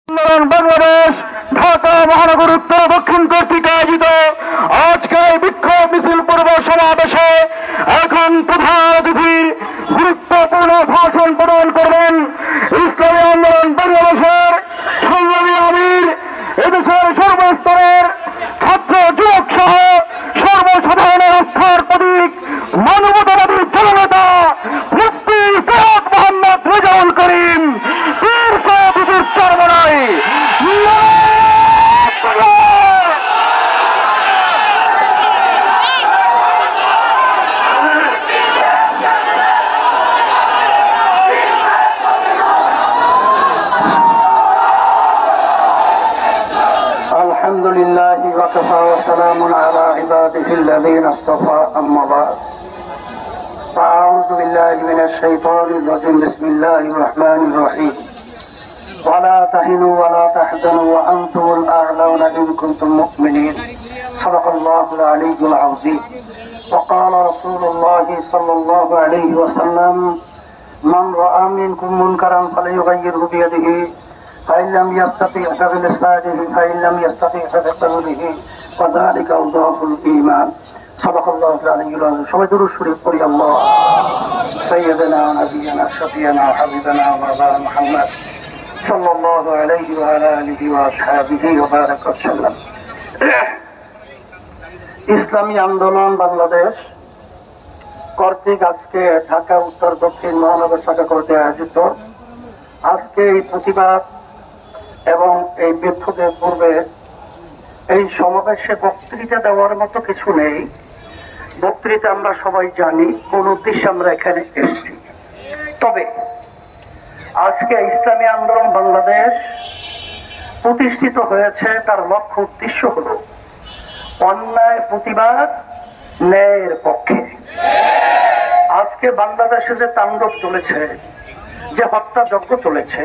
বাংলাদেশ ঢাকা মহানগর উত্তর দক্ষিণ কর্তৃক আয়োজিত আজকে বিক্ষোভ মিছিল পূর্ব সমাবেশে এখন প্রধান অতিথির গুরুত্বপূর্ণ ভাষণ প্রদান করবেন ইসলামী আন্দোলন বাংলাদেশের সংগ্রামী আমির, এদেশের সর্বস্তরের ছাত্র যুবক সহ সর্বসাধারণের আস্থার প্রতীক, মানবতাবাদী জননেতা মুফতি সৈয়দ মোহাম্মদ রেজাউল করিম চরমনাই। الحمد لله وكفى وسلام على عباده الذين اصطفى أما بعد فأعوذ بالله من الشيطان الرجيم بسم الله الرحمن الرحيم ولا تهنوا ولا تحزنوا وأنتم الأعلون إن كنتم مؤمنين صدق الله العلي العظيم وقال رسول الله صلى الله عليه وسلم من رأى منكم منكرا فليغيره بيده فإن لم يستطع فبلسانه فإن لم يستطع فبقلبه وذلك أضعف الإيمان صدق الله العلي العظيم সবাই দুরূদ শরীফ পড়ি আল্লাহ سيدنا ونبينا شفيعنا وحبيبنا ومولانا محمد صلى الله عليه وعلى آله وأصحابه وبارك وسلم ইসলামী আন্দোলন বাংলাদেশ কর্তৃক আজকে ঢাকা উত্তর দক্ষিণ মহানগর শাখা কর্তৃক আয়োজিত আজকে এই প্রতিবাদ এবং এই বিক্ষোভের পূর্বে এই সমাবেশে বক্তৃতা দেওয়ার মতো কিছু নেই। বক্তৃতা আমরা সবাই জানি কোন উদ্দেশ্যে আমরা এখানে এসেছি। তবে আজকে ইসলামী আন্দোলন বাংলাদেশ প্রতিষ্ঠিত হয়েছে, তার লক্ষ্য উদ্দেশ্য হল অন্যায় প্রতিবাদ, ন্যায়ের পক্ষে। আজকে বাংলাদেশে যে তাণ্ডব চলেছে, যে হত্যাযজ্ঞ চলেছে,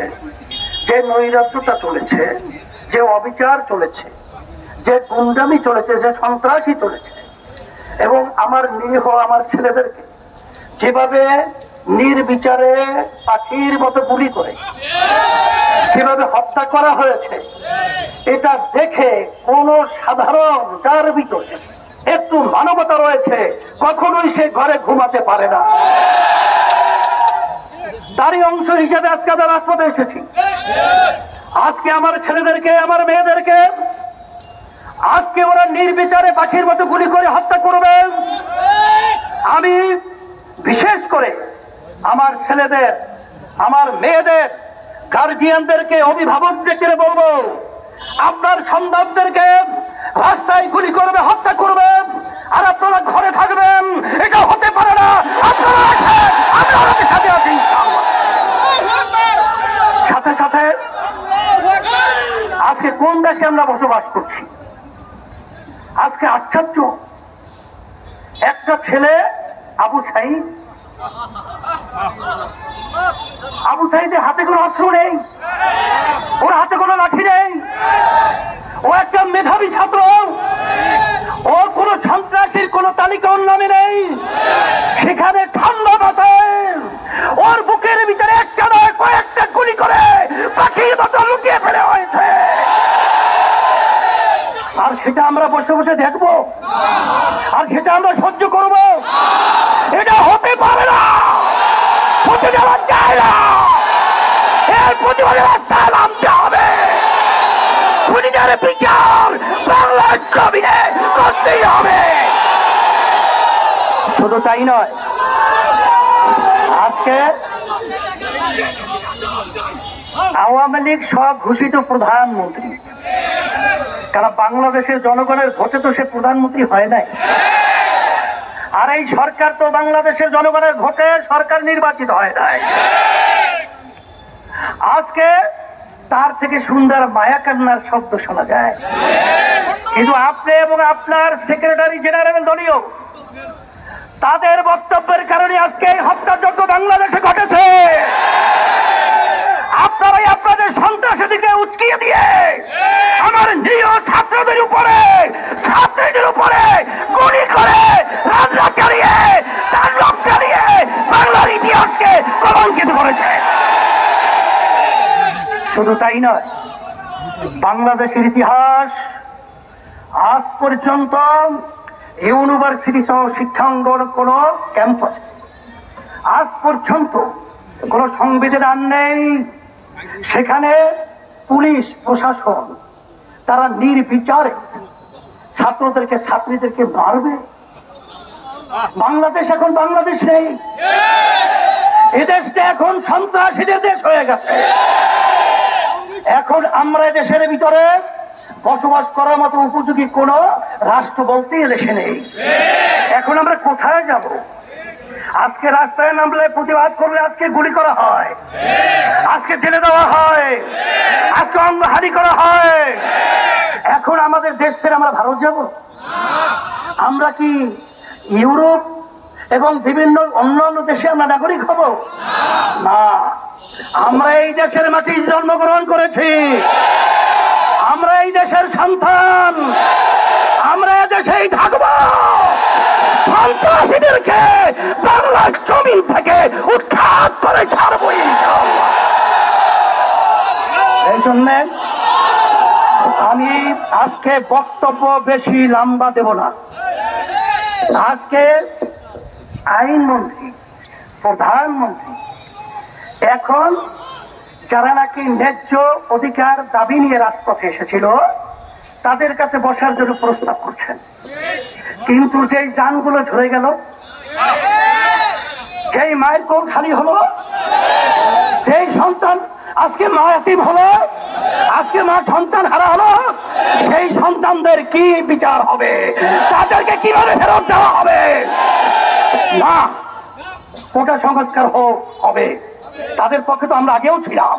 যে নৈরাজ্যতা চলেছে, যে অবিচার চলেছে, যে গুন্ডামি চলেছে, যে সন্ত্রাসী চলেছে, এবং আমার নিরীহ আমার ছেলেদেরকে যেভাবে নির্বিচারে পাখির মতো গুলি করে যেভাবে হত্যা করা হয়েছে, এটা দেখে কোন সাধারণ যার ভিতরে একটু মানবতা রয়েছে কখনোই সে ঘরে ঘুমাতে পারে না। তারই অংশ হিসেবে আজকে আমরা রাজপথে এসেছি। আজকে আমার ছেলেদেরকে, আমার মেয়েদেরকে আজকে ওরা নির্বিচারে পাখির মতো গুলি করে হত্যা করবে। আমি বিশেষ করে আমার ছেলেদের, আমার মেয়েদের গার্জিয়ানদেরকে, অভিভাবকদেরকে বলবো, আপনার সন্তানদেরকে রাস্তায় গুলি করবে, হত্যা করবে, আর আপনারা ঘরে থাকবেন, এটা হতে পারে না। আপনারা সাথে আছি। সাথে সাথে আজকে কোন দেশে আমরা বসবাস করছি? আজকে আশ্চর্য, একটা ছেলে আবু সাঈদের হাতে কোনো অস্ত্র নেই, ওর হাতে কোনো লাঠি নেই, ও একটা মেধাবী ছাত্র, ওর কোনো সন্ত্রাসীর কোনো তালিকা ওর নামে নেই। সেখানে ঠান্ডা মাথায় ওর বুকের ভিতরে একটা নয় কয়েকটা গুলি করে পাখির মতো লুকিয়ে ফেলে হয়েছে। আর সেটা আমরা বসে বসে দেখবো, আর সেটা আমরা সহ্য করব? এটা হতে পারে না, হতে দেওয়া যায় না। এর প্রতিবাদে রাস্তায় নামতে হবে। খুনিদের বিচার বাংলার জমিনে করতেই হবে। শুধু তাই নয়, আজকে আওয়ামী লীগ স্বঘোষিত প্রধানমন্ত্রী, কারণ বাংলাদেশের জনগণের ভোটে তো সে প্রধানমন্ত্রী হয় নাই, আর এই সরকার তো বাংলাদেশের জনগণের ভোটে সরকার নির্বাচিত হয় নাই। আজকে তার থেকে সুন্দর মায়া কান্নার শব্দ শোনা যায়, কিন্তু আপনি এবং আপনার সেক্রেটারি জেনারেল দলীয় তাদের বক্তব্যের কারণে আজকে এই হত্যাযজ্ঞ বাংলাদেশে ঘটেছে। আপনারাই আপনাদের সন্ত্রাসীদেরকে উস্কিয়ে দিয়ে আমার নিরীহ ছাত্রদের উপরে, ছাত্রীদের উপরে গুলি করে রাজনীতি চালিয়ে, তাণ্ডব চালিয়ে বাংলার ইতিহাসকে কলঙ্কিত করেছে। শুধু তাই নয়, বাংলাদেশের ইতিহাস আজ পর্যন্ত ইউনিভার্সিটি সহ শিক্ষাঙ্গন কোন ক্যাম্পাসে আজ পর্যন্ত কোন সংবিধান নেই সেখানে পুলিশ প্রশাসন তারা নির্বিচারে ছাত্রদেরকে ছাত্রীদেরকে মারবে। বাংলাদেশ এখন বাংলাদেশ নেই, এদেশটা এখন সন্ত্রাসীদের দেশ হয়ে গেছে। এখন আমরা দেশের ভিতরে বসবাস করার মতো উপযোগী কোন রাষ্ট্র বলতে এদেশে নেই। এখন আমরা কোথায় যাব? আজকে রাস্তায় নামলে প্রতিবাদ করলে আজকে গুলি করা হয়, আজকে জেলে দেওয়া হয়, আজকে অঙ্গহানি করা হয়। এখন আমাদের দেশ ছেড়ে আমরা ভারত যাব? আমরা কি ইউরোপ এবং বিভিন্ন অন্যান্য দেশে আমরা নাগরিক হব? না, আমরা এই দেশের মাটি জন্মগ্রহণ করেছি, আমরা এই দেশের সন্তান, আমরা দেশেই থাকব। সন্ত্রাসীদেরকে বাংলার জমিন থেকে উৎখাত করে ছাড়ব ইনশাআল্লাহ। এই জন্য আমি আজকে বক্তব্য বেশি লম্বা দেব না। আজকে আইনমন্ত্রী, প্রধানমন্ত্রী এখন যারা নাকি ন্যায্য অধিকার দাবি নিয়ে রাজপথে এসেছিল তাদের কাছে বসার জন্য প্রস্তাব করছেন, কিন্তু যেই যানগুলো ঝরে গেল, যেই মায়ের কোল খালি হলো, যেই সন্তান আজকে মা এতিম হলো, আজকে মা সন্তান হারা হলো, সেই সন্তানদের কি বিচার হবে? তাদেরকে কিভাবে ফেরত দেওয়া হবে? না, কোটা সংস্কার হবে, তাদের পক্ষে তো আমরা আগেও ছিলাম।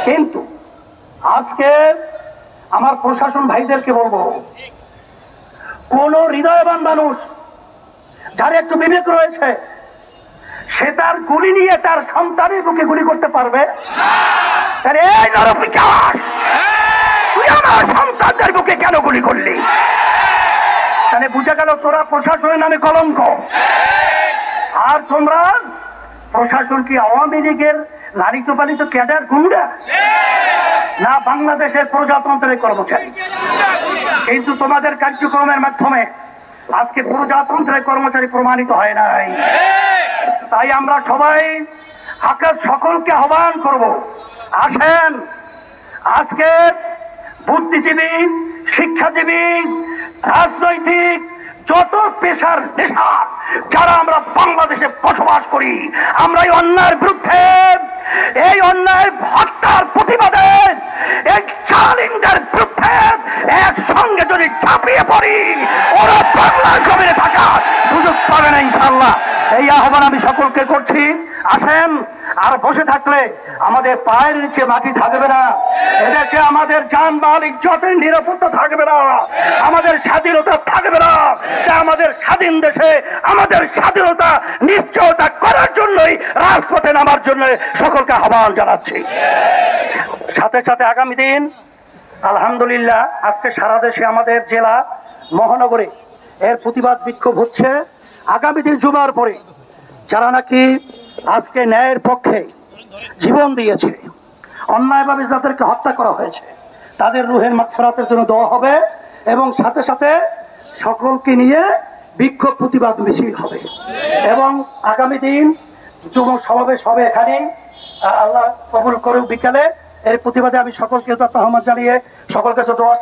কিন্তু আজকে আমার প্রশাসন ভাইদেরকে বলবো, কোন হৃদয়বান মানুষ যার একটু বিবেক রয়েছে সে তার গুলি নিয়ে তার সন্তানের বুকে গুলি করতে পারবে? এই নরপিশাচ, তুই আমার সন্তানদের বুকে কেন গুলি করলি? তাহলে বুঝা গেল তোরা প্রশাসনের নামে কলঙ্ক। আর তোমরা প্রশাসন কি আওয়ামী লীগের লালিত পালিত ক্যাডার গুন্ডা? না, বাংলাদেশের প্রজাতন্ত্রের কর্মচারী। কিন্তু তোমাদের কার্যক্রমের মাধ্যমে আজকে প্রজাতন্ত্রের কর্মচারী প্রমাণিত হয় নাই। তাই আমরা সবাই আকাশ সকলকে আহ্বান করব, আসেন আজকে বুদ্ধিজীবী, শিক্ষাজীবী, রাজনৈতিক যত পেশার নেশা যারা আমরা বাংলাদেশে বসবাস করি, আমরা এই অন্যায়ের বিরুদ্ধে, এই অন্যায় হত্যার প্রতিবাদে, এই জালিমদের বিরুদ্ধে একসঙ্গে যদি ঝাঁপিয়ে পড়ি, ওরা বাংলার জমিনে থাকার সুযোগ পাবে না ইনশাআল্লাহ। এই আহ্বান আমি সকলকে করছি, আসেন। আর বসে থাকলে আমাদের পায়ের নিচে মাটি থাকবে না, এদেশে আমাদের জানমাল ইজ্জতের নিরাপত্তা থাকবে না, আমাদের স্বাধীনতা থাকবে না। আমাদের স্বাধীন দেশে আমাদের স্বাধীনতা নিশ্চয়তা করার জন্যই রাজপথে নামার জন্য সকলকে আহ্বান জানাচ্ছি। সাথে সাথে আগামী দিন আলহামদুলিল্লাহ আজকে সারা দেশে আমাদের জেলা মহানগরে এর প্রতিবাদ বিক্ষোভ হচ্ছে। আগামী দিন জুমার পরে যারা নাকি আজকে ন্যায়ের পক্ষে জীবন দিয়েছে, অন্যায়ভাবে যাদেরকে হত্যা করা হয়েছে, তাদের রুহের মাগফিরাতের জন্য দোয়া হবে এবং সাথে সাথে সকলকে নিয়ে বিক্ষোভ প্রতিবাদ মিছিল হবে। এবং আগামী দিন যুব সমাবেশ হবে এখানে, আল্লাহ কবুল করুক। বিকালে এই প্রতিবাদে আমি সকলকে আহ্বান জানিয়ে সকল কাছে দোয়া